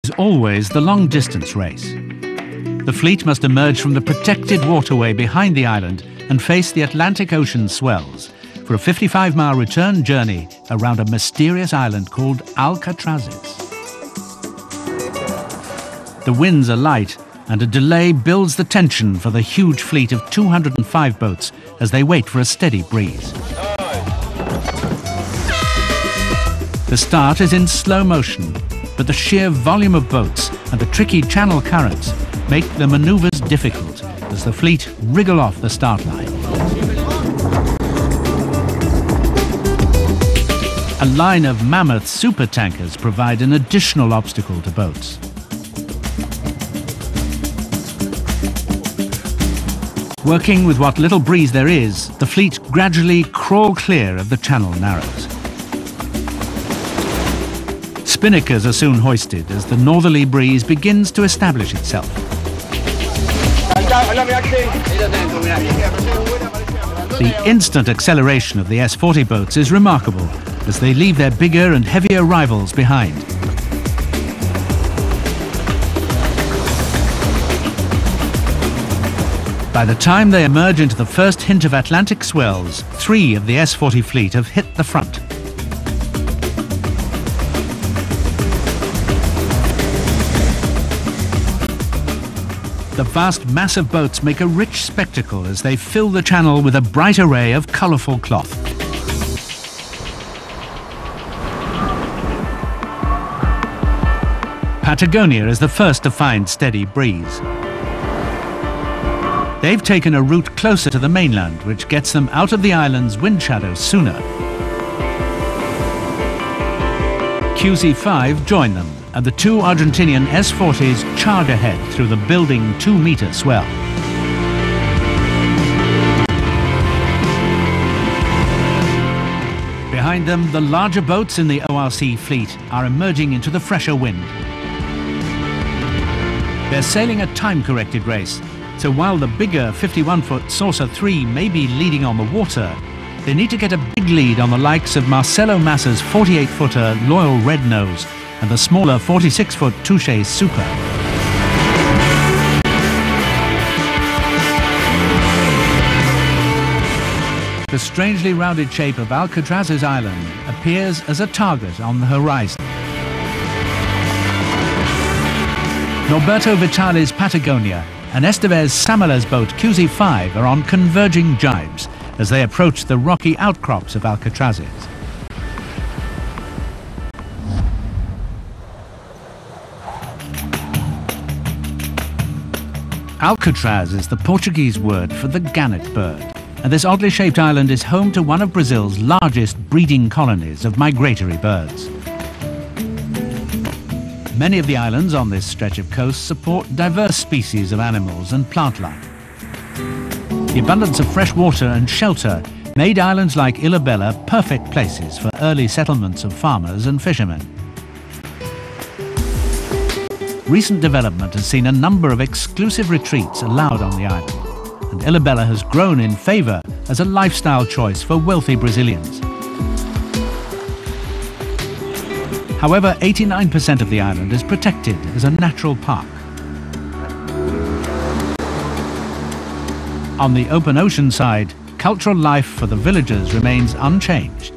is always the long-distance race. The fleet must emerge from the protected waterway behind the island and face the Atlantic Ocean swells for a 55-mile return journey around a mysterious island called Alcatrazes. The winds are light, and a delay builds the tension for the huge fleet of 205 boats as they wait for a steady breeze. The start is in slow motion, but the sheer volume of boats and the tricky channel currents make the manoeuvres difficult as the fleet wriggle off the start line. A line of mammoth supertankers provide an additional obstacle to boats. Working with what little breeze there is, the fleet gradually crawl clear of the channel narrows. Spinnakers are soon hoisted as the northerly breeze begins to establish itself. The instant acceleration of the S-40 boats is remarkable as they leave their bigger and heavier rivals behind. By the time they emerge into the first hint of Atlantic swells, 3 of the S-40 fleet have hit the front. The vast mass of boats make a rich spectacle as they fill the channel with a bright array of colourful cloth. Patagonia is the first to find steady breeze. They've taken a route closer to the mainland, which gets them out of the island's wind shadow sooner. QZ5 join them, and the 2 Argentinian S-40s charge ahead through the building 2-metre swell. Behind them, the larger boats in the ORC fleet are emerging into the fresher wind. They're sailing a time-corrected race, so while the bigger 51-foot Saucer 3 may be leading on the water, they need to get a big lead on the likes of Marcelo Massa's 48-footer Loyal Red Nose and the smaller 46-foot Touche Super. The strangely rounded shape of Alcatrazes Island appears as a target on the horizon. Norberto Vitale's Patagonia and Estevez Samala's boat QZ5 are on converging jibes as they approach the rocky outcrops of Alcatrazes. Alcatraz is the Portuguese word for the gannet bird, and this oddly shaped island is home to one of Brazil's largest breeding colonies of migratory birds. Many of the islands on this stretch of coast support diverse species of animals and plant life. The abundance of fresh water and shelter made islands like Ilhabela perfect places for early settlements of farmers and fishermen. Recent development has seen a number of exclusive retreats allowed on the island, and Ilhabela has grown in favour as a lifestyle choice for wealthy Brazilians. However, 89% of the island is protected as a natural park. On the open ocean side, cultural life for the villagers remains unchanged.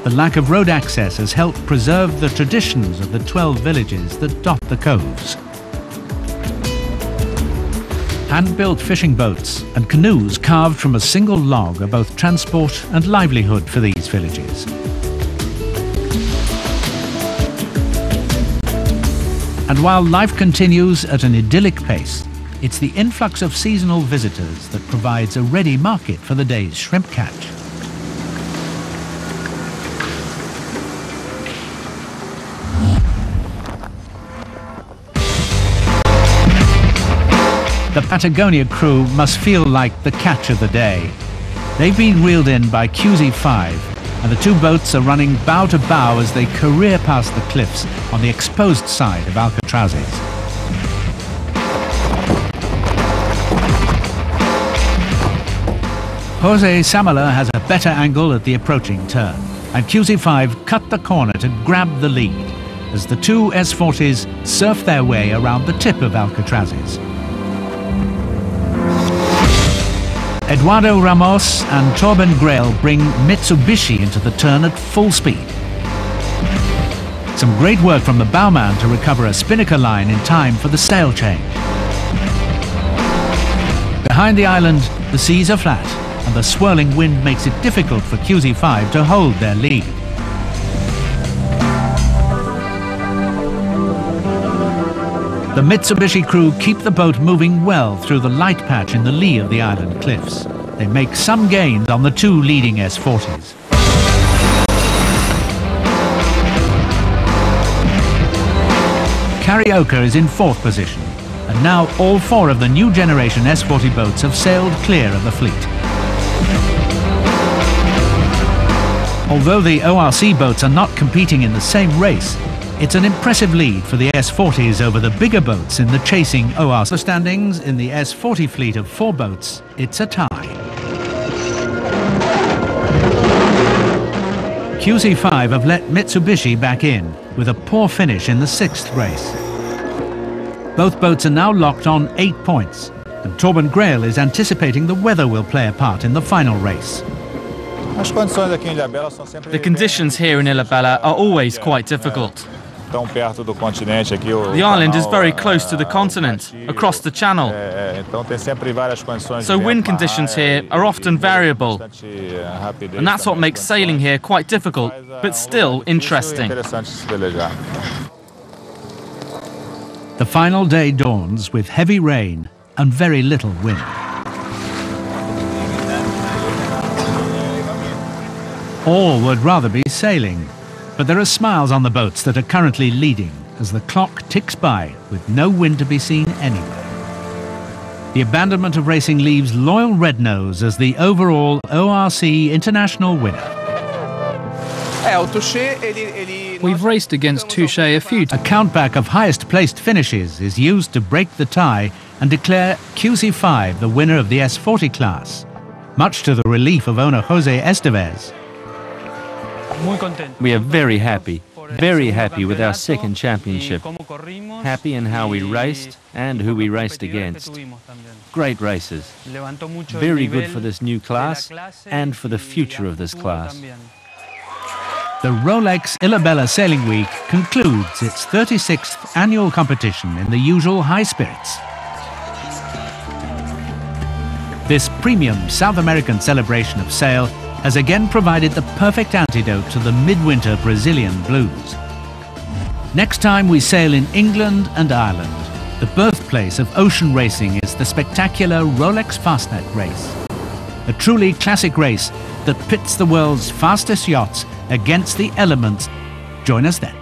The lack of road access has helped preserve the traditions of the 12 villages that dot the coves. Hand-built fishing boats and canoes carved from a single log are both transport and livelihood for these villages. And while life continues at an idyllic pace, it's the influx of seasonal visitors that provides a ready market for the day's shrimp catch. The Patagonia crew must feel like the catch of the day. They've been reeled in by QZ5, and the 2 boats are running bow to bow as they career past the cliffs on the exposed side of Alcatrazes. Jose Samala has a better angle at the approaching turn, and QZ5 cut the corner to grab the lead as the two S40s surf their way around the tip of Alcatrazes. Eduardo Ramos and Torben Grael bring Mitsubishi into the turn at full speed. Some great work from the bowman to recover a spinnaker line in time for the sail change. Behind the island, the seas are flat, and the swirling wind makes it difficult for QZ5 to hold their lead. The Mitsubishi crew keep the boat moving well through the light patch in the lee of the island cliffs. They make some gains on the two leading S40s. Carioca is in fourth position, and now all four of the new generation S40 boats have sailed clear of the fleet. Although the ORC boats are not competing in the same race, it's an impressive lead for the S40s over the bigger boats in the chasing ORC. The standings in the S40 fleet of four boats, it's a tie. QZ5 have let Mitsubishi back in with a poor finish in the sixth race. Both boats are now locked on 8 points, and Torben Grael is anticipating the weather will play a part in the final race. The conditions here in Ilhabela are always quite difficult. The island is very close to the continent, across the channel. So wind conditions here are often variable. And that's what makes sailing here quite difficult, but still interesting. The final day dawns with heavy rain and very little wind. All would rather be sailing, but there are smiles on the boats that are currently leading as the clock ticks by with no wind to be seen anywhere. The abandonment of racing leaves loyal Red Nose as the overall ORC international winner. We've raced against Touche a few times. A countback of highest placed finishes is used to break the tie and declare QZ5 the winner of the S40 class, much to the relief of owner Jose Estevez. We are very happy with our second championship. Happy in how we raced and who we raced against. Great races. Very good for this new class and for the future of this class. The Rolex ilhabela Sailing Week concludes its 36th annual competition in the usual high spirits. This premium South American celebration of sail has again provided the perfect antidote to the midwinter Brazilian blues. Next time we sail in England and Ireland, the birthplace of ocean racing is the spectacular Rolex Fastnet race. A truly classic race that pits the world's fastest yachts against the elements. Join us then.